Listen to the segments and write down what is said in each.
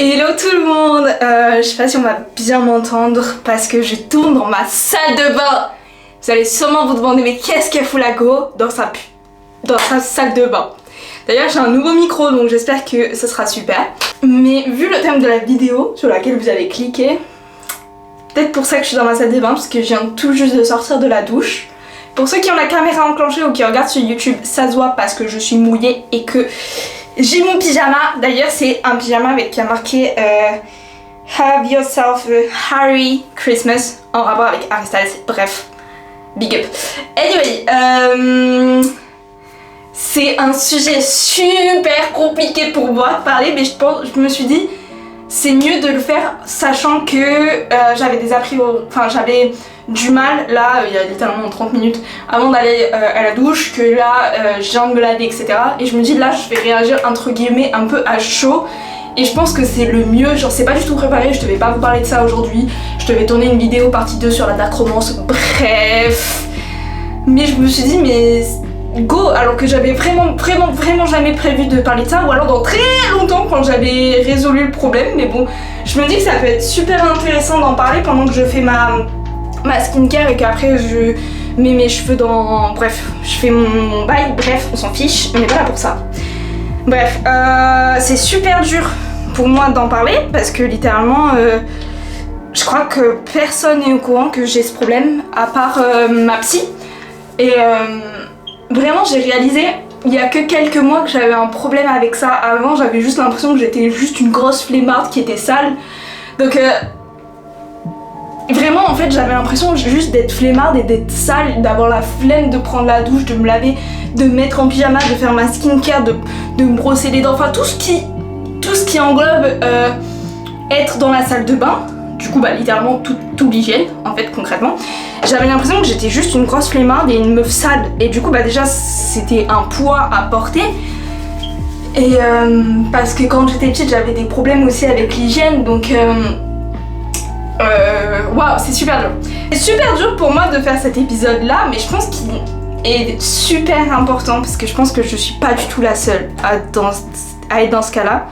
Hello tout le monde, je sais pas si on va bien m'entendre parce que je tourne dans ma salle de bain. Vous allez sûrement vous demander mais qu'est-ce qu'elle fout la go dans sa salle de bain. D'ailleurs j'ai un nouveau micro donc j'espère que ce sera super. Mais vu le thème de la vidéo sur laquelle vous avez cliqué, peut-être pour ça que je suis dans ma salle de bain parce que je viens tout juste de sortir de la douche. Pour ceux qui ont la caméra enclenchée ou qui regardent sur YouTube, ça se voit parce que je suis mouillée et que j'ai mon pyjama. D'ailleurs c'est un pyjama avec qui a marqué Have yourself a Harry Christmas en rapport avec Harry Styles. Bref, big up. Anyway, c'est un sujet super compliqué pour moi de parler, mais je me suis dit c'est mieux de le faire sachant que j'avais des j'avais du mal là il y a littéralement 30 minutes avant d'aller à la douche, que là je viens de me laver etc. Et je me dis là je vais réagir entre guillemets un peu à chaud et je pense que c'est le mieux, genre c'est pas du tout préparé, je devais pas vous parler de ça aujourd'hui, je devais tourner une vidéo partie 2 sur la dark romance, bref. Mais je me suis dit mais go, alors que j'avais vraiment jamais prévu de parler de ça, ou alors dans très longtemps quand j'avais résolu le problème. Mais bon, je me dis que ça peut être super intéressant d'en parler pendant que je fais ma skincare et qu'après je mets mes cheveux dans... Bref, je fais mon bail, bref, on s'en fiche, on n'est pas là pour ça. Bref, c'est super dur pour moi d'en parler parce que littéralement, je crois que personne n'est au courant que j'ai ce problème à part ma psy. Et vraiment j'ai réalisé il y a que quelques mois que j'avais un problème avec ça. Avant j'avais juste l'impression que j'étais juste une grosse flemmarde qui était sale. Donc vraiment en fait j'avais l'impression juste d'être flemmarde et d'être sale, d'avoir la flemme de prendre la douche, de me laver, de me mettre en pyjama, de faire ma skincare, de me brosser les dents, enfin tout ce qui englobe être dans la salle de bain. Du coup bah littéralement tout l'hygiène en fait concrètement. J'avais l'impression que j'étais juste une grosse flemmarde et une meuf sale. Et du coup bah déjà c'était un poids à porter. Et parce que quand j'étais petite j'avais des problèmes aussi avec l'hygiène. Donc waouh, c'est super dur. C'est super dur pour moi de faire cet épisode là, mais je pense qu'il est super important parce que je pense que je suis pas du tout la seule à être dans ce cas là.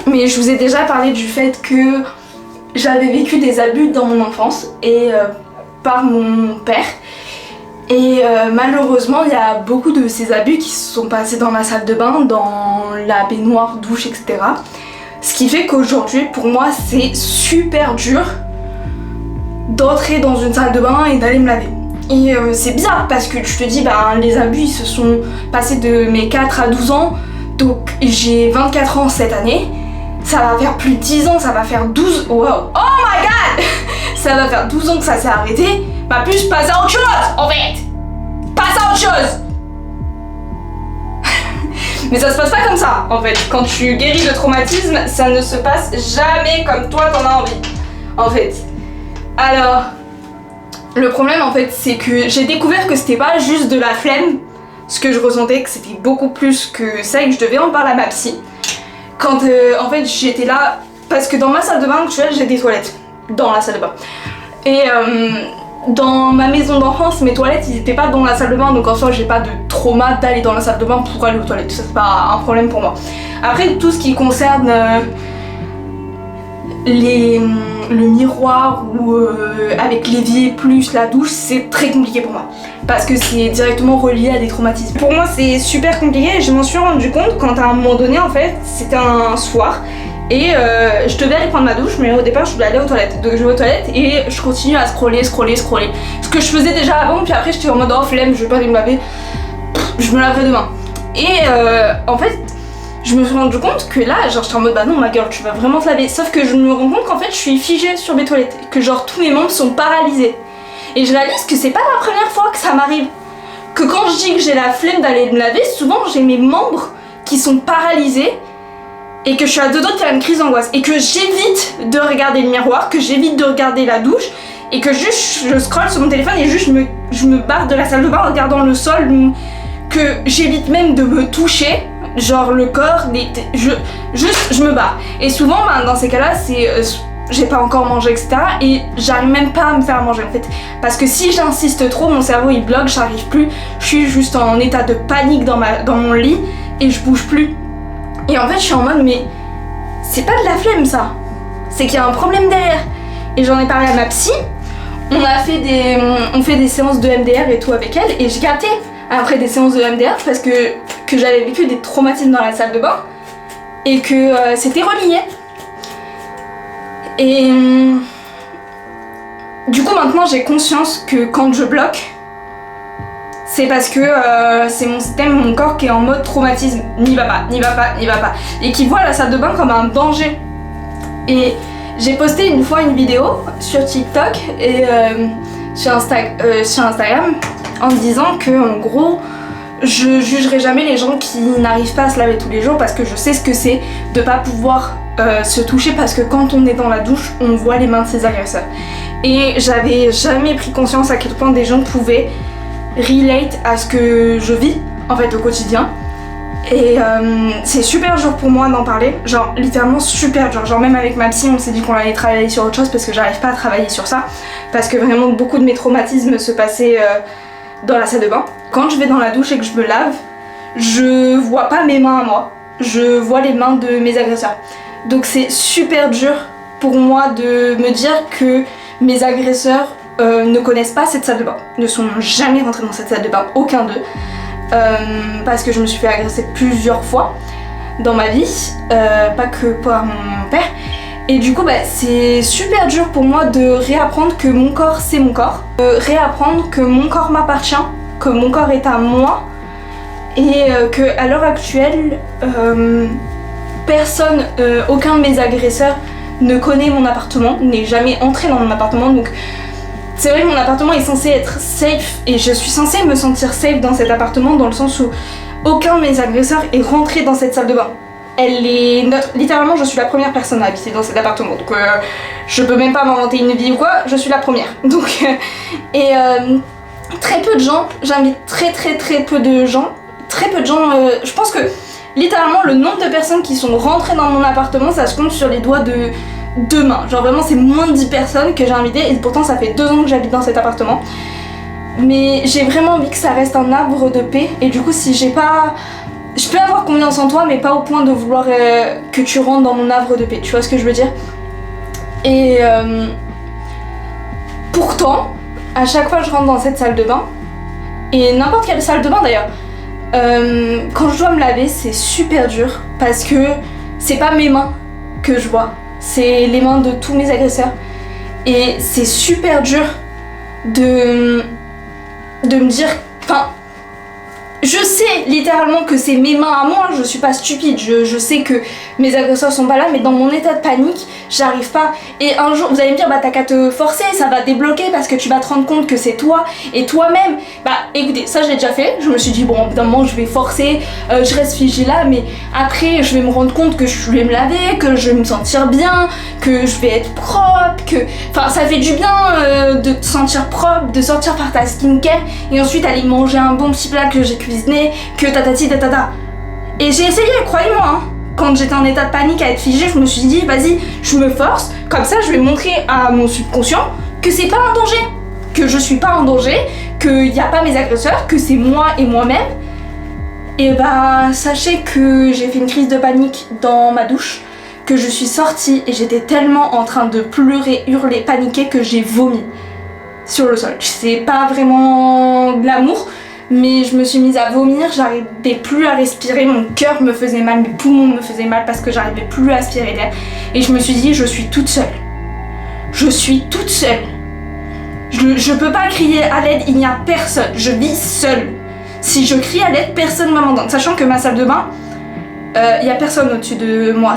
Mais je vous ai déjà parlé du fait que j'avais vécu des abus dans mon enfance et par mon père. Et malheureusement, il y a beaucoup de ces abus qui se sont passés dans la salle de bain, dans la baignoire, douche, etc. Ce qui fait qu'aujourd'hui, pour moi, c'est super dur d'entrer dans une salle de bain et d'aller me laver. Et c'est bizarre parce que tu te dis, ben, les abus, ils se sont passés de mes 4 à 12 ans. Donc j'ai 24 ans cette année. Ça va faire plus de 10 ans, ça va faire 12... Wow. Oh my god. Ça va faire 12 ans que ça s'est arrêté. Bah plus passe à autre chose, en fait. Passe à autre chose. Mais ça se passe pas comme ça, en fait. Quand tu guéris le traumatisme, ça ne se passe jamais comme toi t'en as envie, en fait. Alors, le problème, en fait, c'est que j'ai découvert que c'était pas juste de la flemme, ce que je ressentais, que c'était beaucoup plus que ça et que je devais en parler à ma psy. Quand en fait j'étais là, parce que dans ma salle de bain actuelle j'ai des toilettes dans la salle de bain. Et dans ma maison d'enfance mes toilettes ils étaient pas dans la salle de bain, donc en soi j'ai pas de trauma d'aller dans la salle de bain pour aller aux toilettes, ça c'est pas un problème pour moi. Après tout ce qui concerne le miroir ou avec l'évier plus la douche, c'est très compliqué pour moi parce que c'est directement relié à des traumatismes. Pour moi c'est super compliqué et je m'en suis rendu compte quand à un moment donné en fait c'était un soir et je devais aller prendre ma douche, mais au départ je voulais aller aux toilettes, donc je vais aux toilettes et je continue à scroller ce que je faisais déjà avant, puis après j'étais en mode oh flemme, je vais pas aller me laver, je me laverai demain. Et en fait je me suis rendu compte que là, genre j'étais en mode bah non ma gueule, tu vas vraiment te laver. Sauf que je me rends compte qu'en fait je suis figée sur mes toilettes, que genre tous mes membres sont paralysés. Et je réalise que c'est pas la première fois que ça m'arrive. Que quand je dis que j'ai la flemme d'aller me laver, souvent j'ai mes membres qui sont paralysés et que je suis à deux doigts de faire une crise d'angoisse. Et que j'évite de regarder le miroir, que j'évite de regarder la douche et que juste je scrolle sur mon téléphone et juste je me barre de la salle de bain en regardant le sol, que j'évite même de me toucher. Genre le corps, je me barre. Et souvent dans ces cas-là c'est j'ai pas encore mangé etc. Et j'arrive même pas à me faire manger en fait. Parce que si j'insiste trop, mon cerveau il bloque, j'arrive plus. Je suis juste en état de panique dans mon lit et je bouge plus. Et en fait je suis en mode mais c'est pas de la flemme ça, c'est qu'il y a un problème derrière. Et j'en ai parlé à ma psy, on fait des séances de MDR et tout avec elle, et j'ai capté après des séances de MDR parce que j'avais vécu des traumatismes dans la salle de bain et que c'était relié. Et du coup maintenant j'ai conscience que quand je bloque, c'est parce que c'est mon système, mon corps qui est en mode traumatisme. N'y va pas, n'y va pas, n'y va pas. Et qui voit la salle de bain comme un danger. Et j'ai posté une fois une vidéo sur TikTok et sur Instagram en disant que en gros je jugerai jamais les gens qui n'arrivent pas à se laver tous les jours parce que je sais ce que c'est de pas pouvoir se toucher parce que quand on est dans la douche on voit les mains de ses agresseurs. Et j'avais jamais pris conscience à quel point des gens pouvaient relate à ce que je vis en fait au quotidien. Et c'est super dur pour moi d'en parler, genre littéralement super dur, genre même avec ma psy on s'est dit qu'on allait travailler sur autre chose parce que j'arrive pas à travailler sur ça, parce que vraiment beaucoup de mes traumatismes se passaient dans la salle de bain. Quand je vais dans la douche et que je me lave, je vois pas mes mains à moi, je vois les mains de mes agresseurs. Donc c'est super dur pour moi de me dire que mes agresseurs ne connaissent pas cette salle de bain, ne sont jamais rentrés dans cette salle de bain, aucun d'eux. Parce que je me suis fait agresser plusieurs fois dans ma vie, pas que par mon père. Et du coup c'est super dur pour moi de réapprendre que mon corps c'est mon corps, réapprendre que mon corps m'appartient, que mon corps est à moi, et que à l'heure actuelle personne, aucun de mes agresseurs ne connaît mon appartement, n'est jamais entré dans mon appartement. Donc c'est vrai que mon appartement est censé être safe et je suis censée me sentir safe dans cet appartement dans le sens où aucun de mes agresseurs est rentré dans cette salle de bain. Elle est neutre, littéralement je suis la première personne à habiter dans cet appartement, donc je peux même pas m'inventer une vie ou quoi, je suis la première. Donc très peu de gens, j'invite très peu de gens, je pense que littéralement le nombre de personnes qui sont rentrées dans mon appartement ça se compte sur les doigts de deux mains, genre vraiment c'est moins de 10 personnes que j'ai invitées et pourtant ça fait 2 ans que j'habite dans cet appartement. Mais j'ai vraiment envie que ça reste un havre de paix et du coup si j'ai pas... Je peux avoir confiance en toi mais pas au point de vouloir que tu rentres dans mon havre de paix, tu vois ce que je veux dire. Et pourtant, à chaque fois que je rentre dans cette salle de bain, et n'importe quelle salle de bain d'ailleurs, quand je dois me laver c'est super dur parce que c'est pas mes mains que je vois, c'est les mains de tous mes agresseurs. Et c'est super dur de me dire... Enfin, je sais littéralement que c'est mes mains à moi, je suis pas stupide, je sais que mes agresseurs sont pas là, mais dans mon état de panique, j'arrive pas. Et un jour, vous allez me dire, t'as qu'à te forcer, ça va débloquer parce que tu vas te rendre compte que c'est toi et toi-même. Écoutez, ça je l'ai déjà fait, je me suis dit, bon, d'un moment je vais forcer, je reste figée là, mais après je vais me rendre compte que je vais me laver, que je vais me sentir bien, que je vais être propre, que... Enfin, ça fait du bien de te sentir propre, de sortir par ta skincare et ensuite aller manger un bon petit plat que j'ai cuisiné, que tatati tatata. Et j'ai essayé, croyez-moi, hein. Quand j'étais en état de panique à être figée, je me suis dit, vas-y, je me force, comme ça je vais montrer à mon subconscient que c'est pas un danger, que je suis pas en danger, qu'il n'y a pas mes agresseurs, que c'est moi et moi-même. Et sachez que j'ai fait une crise de panique dans ma douche, que je suis sortie et j'étais tellement en train de pleurer, hurler, paniquer que j'ai vomi sur le sol. C'est pas vraiment de l'amour, mais je me suis mise à vomir, j'arrivais plus à respirer, mon cœur me faisait mal, mes poumons me faisaient mal parce que j'arrivais plus à aspirer d'air. Et je me suis dit, je suis toute seule. Je suis toute seule. Je peux pas crier à l'aide, il n'y a personne, je vis seule. Si je crie à l'aide, personne ne m'entend. Sachant que ma salle de bain, il y a personne au-dessus de moi.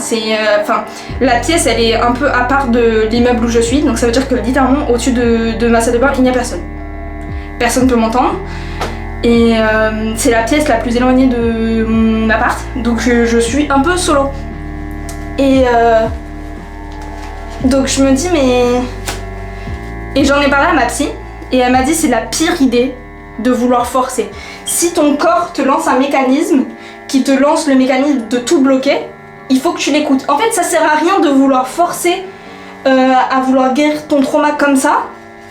La pièce, elle est un peu à part de l'immeuble où je suis, donc ça veut dire que littéralement au-dessus de ma salle de bain, il n'y a personne. Personne ne peut m'entendre. Et c'est la pièce la plus éloignée de mon appart, donc je suis un peu solo. Et donc je me dis mais... Et j'en ai parlé à ma psy, et elle m'a dit c'est la pire idée de vouloir forcer. Si ton corps te lance un mécanisme qui te lance le mécanisme de tout bloquer, il faut que tu l'écoutes. En fait ça sert à rien de vouloir forcer à vouloir guérir ton trauma comme ça,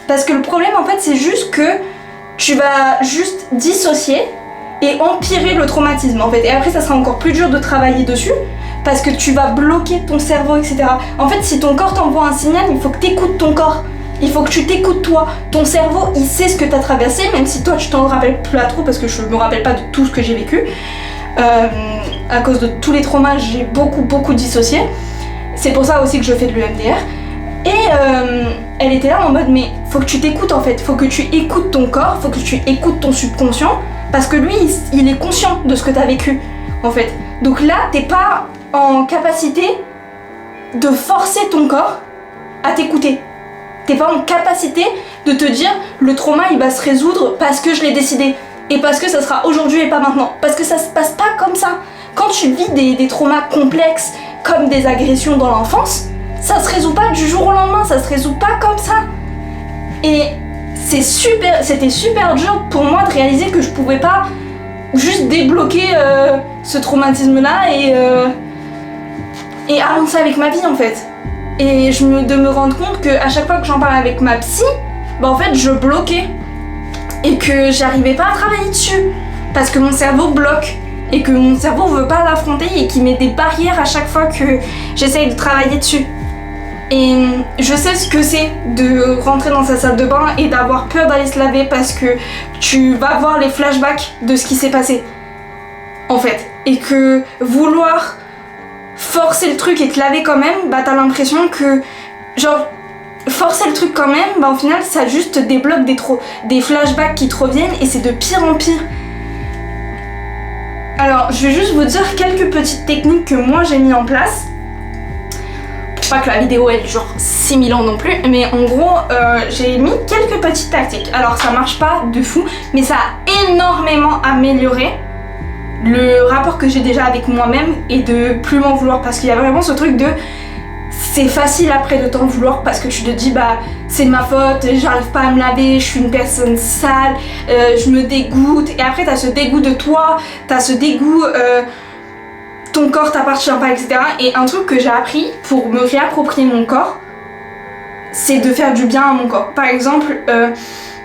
parce que le problème en fait c'est juste que tu vas juste dissocier et empirer le traumatisme en fait. Et après ça sera encore plus dur de travailler dessus parce que tu vas bloquer ton cerveau, etc. En fait, si ton corps t'envoie un signal, il faut que tu écoutes ton corps. Il faut que tu t'écoutes toi. Ton cerveau, il sait ce que tu as traversé, même si toi, tu t'en rappelles plus à trop, parce que je me rappelle pas de tout ce que j'ai vécu. À cause de tous les traumas, j'ai beaucoup dissocié. C'est pour ça aussi que je fais de l'EMDR. Et elle était là en mode, mais faut que tu t'écoutes en fait. Faut que tu écoutes ton corps, faut que tu écoutes ton subconscient, parce que lui, il est conscient de ce que tu as vécu, en fait. Donc là, t'es pas en capacité de forcer ton corps à t'écouter. T'es pas en capacité de te dire le trauma il va se résoudre parce que je l'ai décidé et parce que ça sera aujourd'hui et pas maintenant. Parce que ça se passe pas comme ça. Quand tu vis des traumas complexes comme des agressions dans l'enfance, ça se résout pas du jour au lendemain, ça se résout pas comme ça. Et c'était super dur pour moi de réaliser que je pouvais pas juste débloquer ce traumatisme là et avancer avec ma vie en fait. Et de me rendre compte qu'à chaque fois que j'en parlais avec ma psy, bah en fait je bloquais et que j'arrivais pas à travailler dessus parce que mon cerveau bloque et que mon cerveau veut pas l'affronter et qu'il met des barrières à chaque fois que j'essaye de travailler dessus. Et je sais ce que c'est de rentrer dans sa salle de bain et d'avoir peur d'aller se laver parce que tu vas voir les flashbacks de ce qui s'est passé en fait, et que vouloir forcer le truc et te laver quand même, bah t'as l'impression que genre forcer le truc quand même, bah au final ça juste te débloque des flashbacks qui te reviennent et c'est de pire en pire. Alors je vais juste vous dire quelques petites techniques que moi j'ai mis en place. Pas que la vidéo elle dure 6000 ans non plus, mais en gros j'ai mis quelques petites tactiques. Alors ça marche pas de fou, mais ça a énormément amélioré le rapport que j'ai déjà avec moi-même et de plus m'en vouloir, parce qu'il y a vraiment ce truc de c'est facile après de t'en vouloir parce que tu te dis bah c'est de ma faute, j'arrive pas à me laver, je suis une personne sale, je me dégoûte, et après t'as ce dégoût de toi, t'as ce dégoût ton corps t'appartient pas, etc. Et un truc que j'ai appris pour me réapproprier mon corps, c'est de faire du bien à mon corps. Par exemple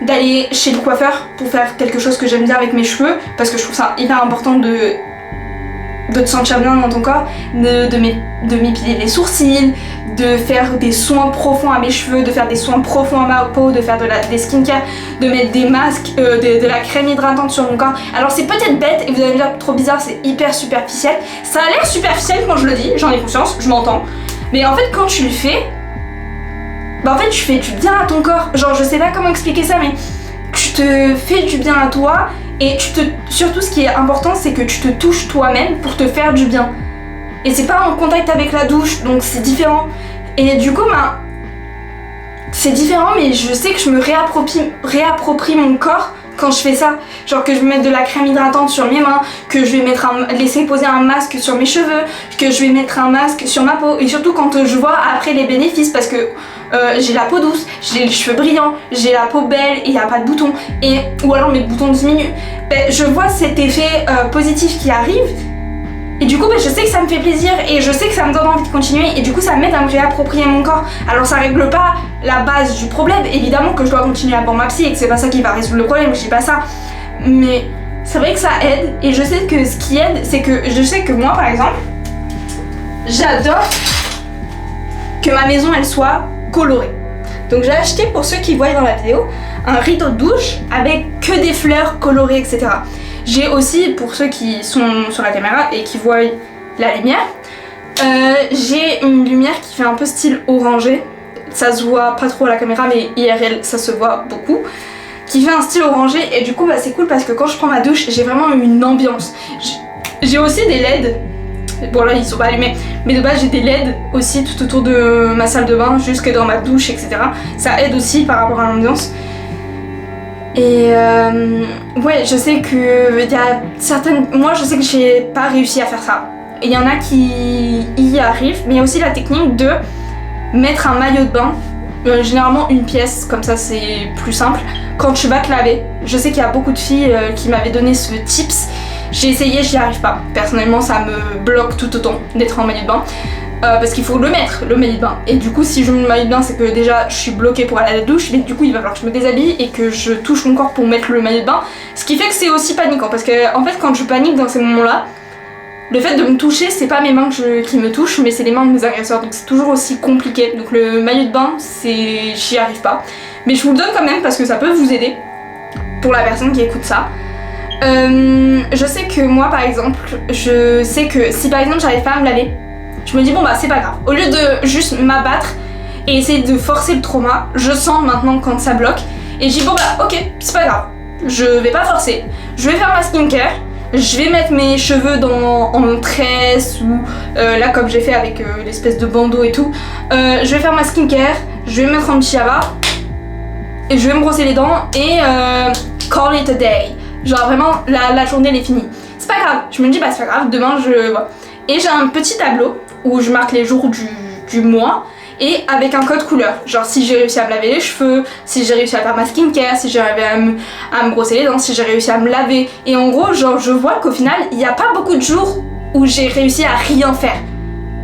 d'aller chez le coiffeur pour faire quelque chose que j'aime bien avec mes cheveux, parce que je trouve ça hyper important de te sentir bien dans ton corps, de m'épiler les sourcils, de faire des soins profonds à mes cheveux, de faire des soins profonds à ma peau, de faire des skincare, de mettre des masques, de la crème hydratante sur mon corps. Alors c'est peut-être bête et vous allez me dire trop bizarre, c'est hyper superficiel. Ça a l'air superficiel quand je le dis, j'en ai conscience, je m'entends. Mais en fait quand tu le fais, bah en fait tu fais du bien à ton corps. Genre je sais pas comment expliquer ça, mais tu te fais du bien à toi et surtout ce qui est important c'est que tu te touches toi-même pour te faire du bien. Et c'est pas en contact avec la douche, donc c'est différent. Et du coup bah c'est différent, mais je sais que je me réapproprie mon corps quand je fais ça. Genre que je vais mettre de la crème hydratante sur mes mains, que je vais laisser poser un masque sur mes cheveux, que je vais mettre un masque sur ma peau. Et surtout quand je vois après les bénéfices, parce que j'ai la peau douce, j'ai les cheveux brillants, j'ai la peau belle et il n'y a pas de boutons, ou alors mes boutons diminuent. Ben, je vois cet effet positif qui arrive et du coup ben, je sais que ça me fait plaisir et je sais que ça me donne envie de continuer et du coup ça m'aide à me réapproprier mon corps. Alors ça règle pas la base du problème, évidemment que je dois continuer à voir ma psy et que c'est pas ça qui va résoudre le problème, je dis pas ça, mais c'est vrai que ça aide. Et je sais que ce qui aide c'est que je sais que moi par exemple j'adore que ma maison elle soit colorée. Donc j'ai acheté, pour ceux qui voient dans la vidéo, un rideau de douche avec que des fleurs colorées, etc. J'ai aussi, pour ceux qui sont sur la caméra et qui voient la lumière, j'ai une lumière qui fait un peu style orangé. Ça se voit pas trop à la caméra, mais IRL ça se voit beaucoup. Qui fait un style orangé et du coup bah, c'est cool parce que quand je prends ma douche, j'ai vraiment une ambiance. J'ai aussi des LED. Bon là ils sont pas allumés, mais de base j'ai des LED aussi tout autour de ma salle de bain, jusque dans ma douche, etc. Ça aide aussi par rapport à l'ambiance. Et ouais, je sais que il y a certaines... Moi je sais que j'ai pas réussi à faire ça. Il y en a qui y arrivent, mais il y a aussi la technique de mettre un maillot de bain, généralement une pièce, comme ça c'est plus simple, quand tu vas te laver. Je sais qu'il y a beaucoup de filles qui m'avaient donné ce tips. J'ai essayé, j'y arrive pas. Personnellement, ça me bloque tout autant d'être en maillot de bain. Parce qu'il faut le mettre, le maillot de bain. Et du coup, si je mets le maillot de bain, c'est que déjà je suis bloquée pour aller à la douche. Mais du coup, il va falloir que je me déshabille et que je touche mon corps pour mettre le maillot de bain. Ce qui fait que c'est aussi paniquant. Parce que, en fait, quand je panique dans ces moments-là, le fait de me toucher, c'est pas mes mains qui me touchent, mais c'est les mains de mes agresseurs, donc c'est toujours aussi compliqué. Donc le maillot de bain, j'y arrive pas. Mais je vous le donne quand même parce que ça peut vous aider, pour la personne qui écoute ça. Je sais que moi par exemple, je sais que si par exemple j'arrive pas à me laver, je me dis bon bah c'est pas grave. Au lieu de juste m'abattre et essayer de forcer le trauma, je sens maintenant quand ça bloque et je dis bon bah ok, c'est pas grave, je vais pas forcer, je vais faire ma skincare, je vais mettre mes cheveux en tresse ou là comme j'ai fait avec l'espèce de bandeau et tout, je vais faire ma skincare, je vais me mettre en pyjama et je vais me brosser les dents et call it a day. Genre vraiment la journée elle est finie. C'est pas grave, je me dis bah c'est pas grave, demain je vois. Et j'ai un petit tableau où je marque les jours du mois et avec un code couleur. Genre si j'ai réussi à me laver les cheveux, si j'ai réussi à faire ma skincare, si j'ai réussi à me brosser les dents, si j'ai réussi à me laver. Et en gros genre je vois qu'au final il n'y a pas beaucoup de jours où j'ai réussi à rien faire.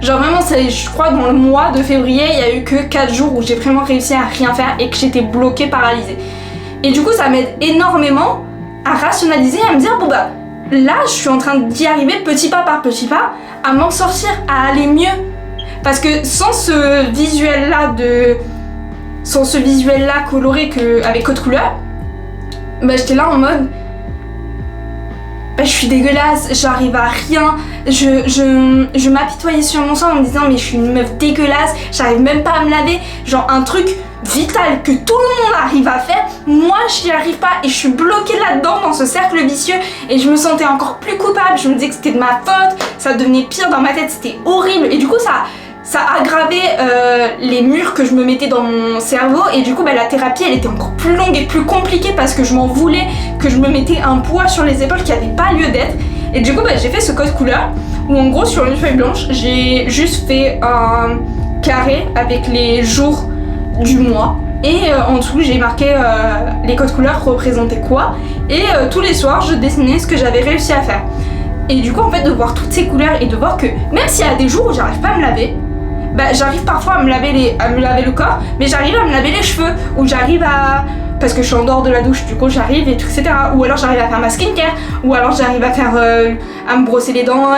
Genre vraiment je crois dans le mois de février il y a eu que 4 jours où j'ai vraiment réussi à rien faire et que j'étais bloquée, paralysée. Et du coup ça m'aide énormément à rationaliser, à me dire bon bah là je suis en train d'y arriver petit pas par petit pas, à m'en sortir, à aller mieux. Parce que sans ce visuel là coloré avec code couleur, bah j'étais là en mode bah je suis dégueulasse, j'arrive à rien, je m'apitoyais sur mon sang en me disant mais je suis une meuf dégueulasse, j'arrive même pas à me laver, genre un truc vital que tout le monde arrive à faire, moi j'y arrive pas et je suis bloquée là-dedans dans ce cercle vicieux et je me sentais encore plus coupable, je me disais que c'était de ma faute, ça devenait pire dans ma tête, c'était horrible et du coup ça aggravait les murs que je me mettais dans mon cerveau et du coup bah, la thérapie elle était encore plus longue et plus compliquée parce que je m'en voulais, que je me mettais un poids sur les épaules qui n'avait pas lieu d'être et du coup bah, j'ai fait ce code couleur où en gros sur une feuille blanche j'ai juste fait un carré avec les jours du mois et en dessous j'ai marqué les codes couleurs représentaient quoi et tous les soirs je dessinais ce que j'avais réussi à faire et du coup en fait de voir toutes ces couleurs et de voir que même s'il y a des jours où j'arrive pas à me laver, bah j'arrive parfois à me laver le corps mais j'arrive à me laver les cheveux ou j'arrive à parce que je suis en dehors de la douche du coup j'arrive et tout etc ou alors j'arrive à faire ma skincare ou alors j'arrive à faire à me brosser les dents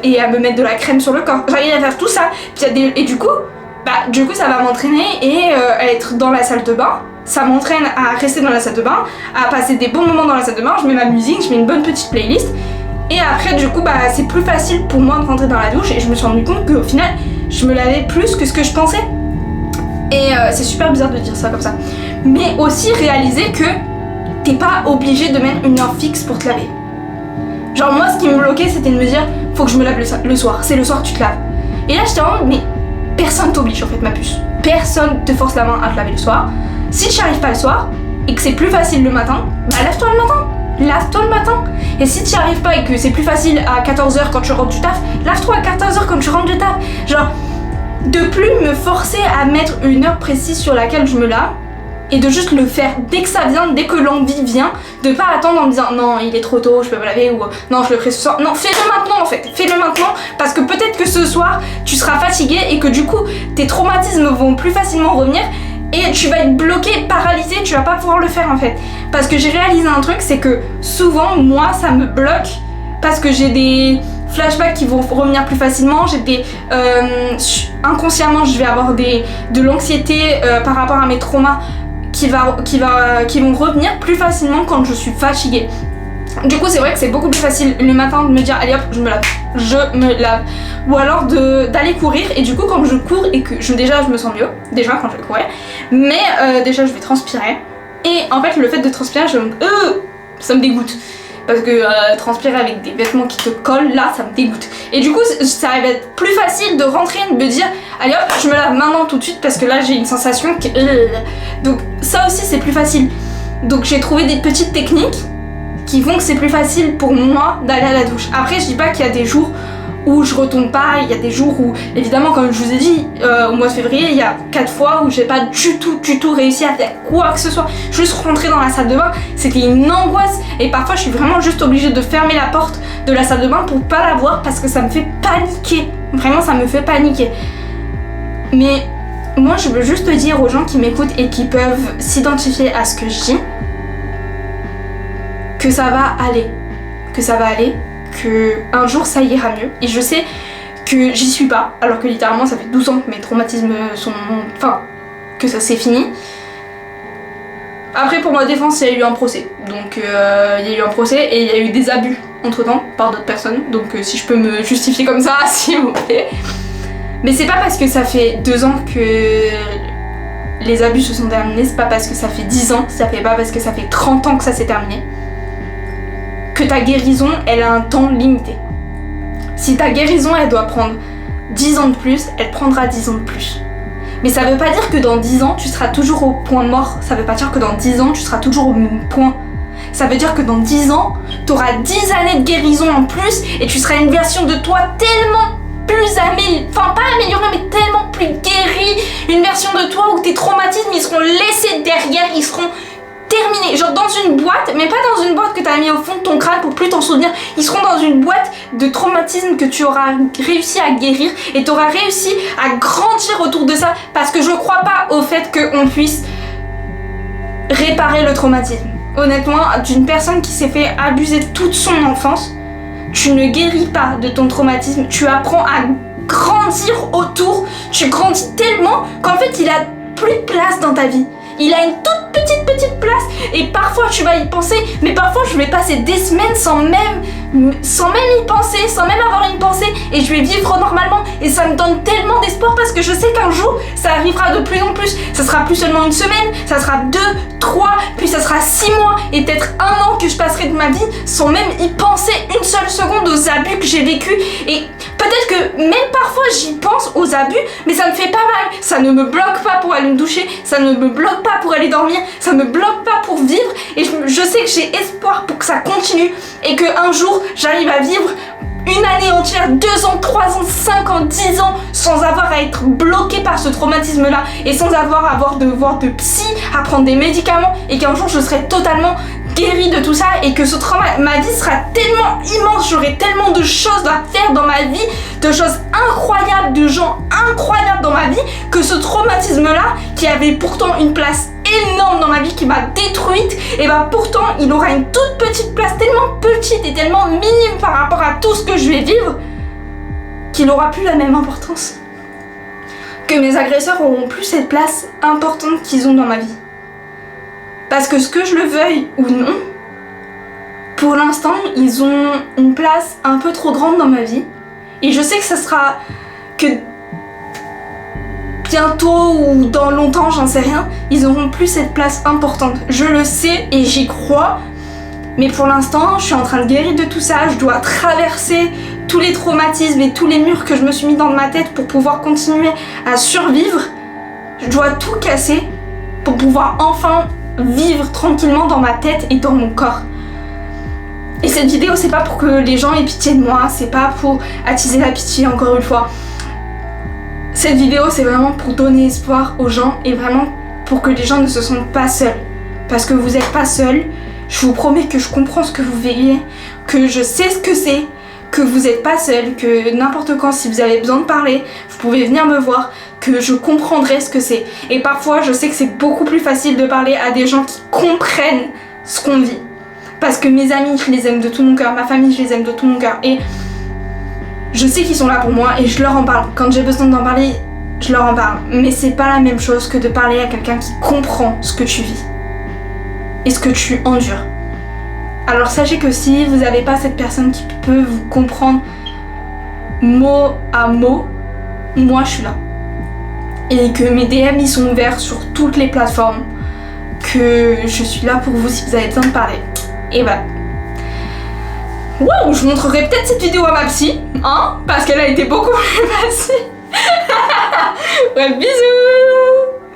et à me mettre de la crème sur le corps, j'arrive à faire tout ça puis et du coup ça va m'entraîner et à être dans la salle de bain. Ça m'entraîne à rester dans la salle de bain, à passer des bons moments dans la salle de bain. Je mets ma musique, je mets une bonne petite playlist. Et après, du coup, c'est plus facile pour moi de rentrer dans la douche. Et je me suis rendu compte qu'au final, je me lavais plus que ce que je pensais. Et c'est super bizarre de dire ça comme ça. Mais aussi réaliser que t'es pas obligé de mettre une heure fixe pour te laver. Genre moi, ce qui me bloquait, c'était de me dire faut que je me lave le soir. C'est le soir que tu te laves. Et là, j'étais en mode mais personne t'oblige en fait ma puce. Personne te force la main à te laver le soir. Si tu n'y arrives pas le soir et que c'est plus facile le matin, bah lave-toi le matin. Lave-toi le matin. Et si tu n'y arrives pas et que c'est plus facile à 14h quand tu rentres du taf, lave-toi à 14h quand tu rentres du taf. Genre, de plus me forcer à mettre une heure précise sur laquelle je me lave et de juste le faire dès que ça vient, dès que l'envie vient, de pas attendre en me disant non il est trop tôt, je peux me laver ou non je le ferai ce soir. Non, fais-le maintenant en fait, fais-le maintenant parce que peut-être que ce soir tu seras fatigué et que du coup tes traumatismes vont plus facilement revenir et tu vas être bloqué, paralysé, tu vas pas pouvoir le faire en fait. Parce que j'ai réalisé un truc, c'est que souvent moi ça me bloque parce que j'ai des flashbacks qui vont revenir plus facilement, j'ai des inconsciemment je vais avoir de l'anxiété par rapport à mes traumas qui vont revenir plus facilement quand je suis fatiguée. Du coup c'est vrai que c'est beaucoup plus facile le matin de me dire allez hop je me lave ou alors d'aller courir et du coup quand je cours et que déjà je me sens mieux déjà quand je vais courir mais déjà je vais transpirer et en fait le fait de transpirer ça me dégoûte parce que transpirer avec des vêtements qui te collent là ça me dégoûte et du coup ça va être plus facile de rentrer et de me dire allez hop je me lave maintenant tout de suite parce que là j'ai une sensation qui donc ça aussi c'est plus facile donc j'ai trouvé des petites techniques qui font que c'est plus facile pour moi d'aller à la douche. Après je dis pas qu'il y a des jours où je retombe pas, il y a des jours où évidemment comme je vous ai dit au mois de février il y a 4 fois où j'ai pas du tout réussi à faire quoi que ce soit, juste rentrer dans la salle de bain c'était une angoisse et parfois je suis vraiment juste obligée de fermer la porte de la salle de bain pour pas la voir parce que ça me fait paniquer, vraiment ça me fait paniquer. Mais moi je veux juste dire aux gens qui m'écoutent et qui peuvent s'identifier à ce que je dis que ça va aller, que un jour ça ira mieux. Et je sais que j'y suis pas, alors que littéralement ça fait 12 ans que mes traumatismes sont... Enfin, que ça s'est fini. Après, pour ma défense, il y a eu un procès. Donc il y a eu un procès et il y a eu des abus entre temps par d'autres personnes. Donc si je peux me justifier comme ça, s'il vous plaît. Mais c'est pas parce que ça fait 2 ans que les abus se sont terminés, c'est pas parce que ça fait 10 ans, ça fait pas parce que ça fait 30 ans que ça s'est terminé, que ta guérison, elle a un temps limité. Si ta guérison, elle doit prendre 10 ans de plus, elle prendra 10 ans de plus. Mais ça veut pas dire que dans 10 ans, tu seras toujours au point mort. Ça veut pas dire que dans 10 ans, tu seras toujours au même point. Ça veut dire que dans 10 ans, tu auras 10 années de guérison en plus et tu seras une version de toi tellement plus améliorée, enfin pas améliorée, mais tellement plus guérie. Une version de toi où tes traumatismes, ils seront laissés derrière, ils seront terminés. Genre dans une boîte, mais pas dans une boîte que tu as mis au fond de ton crâne pour plus t'en souvenir. Ils seront dans une boîte de traumatismes que tu auras réussi à guérir et tu auras réussi à grandir autour de ça, parce que je crois pas au fait qu'on puisse réparer le traumatisme. Honnêtement, d'une personne qui s'est fait abuser toute son enfance, tu ne guéris pas de ton traumatisme, tu apprends à grandir autour, tu grandis tellement qu'en fait il a plus de place dans ta vie. Il a une toute petite place et parfois tu vas y penser, mais parfois je vais passer des semaines sans même y penser, sans même avoir une pensée, et je vais vivre normalement et ça me donne tellement d'espoir parce que je sais qu'un jour ça arrivera de plus en plus. Ça sera plus seulement une semaine, ça sera 2, 3, puis ça sera 6 mois et peut-être 1 an que je passerai de ma vie sans même y penser une seule seconde aux abus que j'ai vécus. Et peut-être que même parfois j'y pense aux abus, mais ça me fait pas mal. Ça ne me bloque pas pour aller me doucher, ça ne me bloque pas pour aller dormir, ça me bloque pas pour vivre, et je sais que j'ai espoir pour que ça continue et que un jour j'arrive à vivre une année entière, 2 ans, 3 ans, 5 ans, 10 ans sans avoir à être bloqué par ce traumatisme là et sans avoir à devoir de psy, à prendre des médicaments, et qu'un jour je serai totalement guérie de tout ça et que ce trauma, ma vie sera tellement immense, j'aurai tellement de choses à faire dans ma vie, de choses incroyables, de gens incroyables dans ma vie, que ce traumatisme là qui avait pourtant une place énorme dans ma vie, qui m'a détruite, et bah pourtant il aura une toute petite place, tellement petite et tellement minime par rapport à tout ce que je vais vivre, qu'il n'aura plus la même importance, que mes agresseurs auront plus cette place importante qu'ils ont dans ma vie. Parce que ce que je le veuille ou non, pour l'instant ils ont une place un peu trop grande dans ma vie, et je sais que ça sera que bientôt ou dans longtemps, j'en sais rien, ils auront plus cette place importante. Je le sais et j'y crois, mais pour l'instant, je suis en train de guérir de tout ça. Je dois traverser tous les traumatismes et tous les murs que je me suis mis dans ma tête pour pouvoir continuer à survivre. Je dois tout casser pour pouvoir enfin vivre tranquillement dans ma tête et dans mon corps. Et cette vidéo, c'est pas pour que les gens aient pitié de moi, c'est pas pour attiser la pitié, encore une fois. Cette vidéo, c'est vraiment pour donner espoir aux gens et vraiment pour que les gens ne se sentent pas seuls. Parce que vous n'êtes pas seuls, je vous promets que je comprends ce que vous vivez, que je sais ce que c'est, que vous n'êtes pas seuls, que n'importe quand, si vous avez besoin de parler, vous pouvez venir me voir, que je comprendrai ce que c'est. Et parfois, je sais que c'est beaucoup plus facile de parler à des gens qui comprennent ce qu'on vit. Parce que mes amis, je les aime de tout mon cœur, ma famille, je les aime de tout mon cœur. Et je sais qu'ils sont là pour moi et je leur en parle. Quand j'ai besoin d'en parler, je leur en parle. Mais c'est pas la même chose que de parler à quelqu'un qui comprend ce que tu vis et ce que tu endures. Alors sachez que si vous n'avez pas cette personne qui peut vous comprendre mot à mot, moi je suis là. Et que mes DM ils sont ouverts sur toutes les plateformes. Que je suis là pour vous si vous avez besoin de parler. Et voilà. Wow, je montrerai peut-être cette vidéo à ma psy, hein, parce qu'elle a été beaucoup plus facile. Bref, bisous.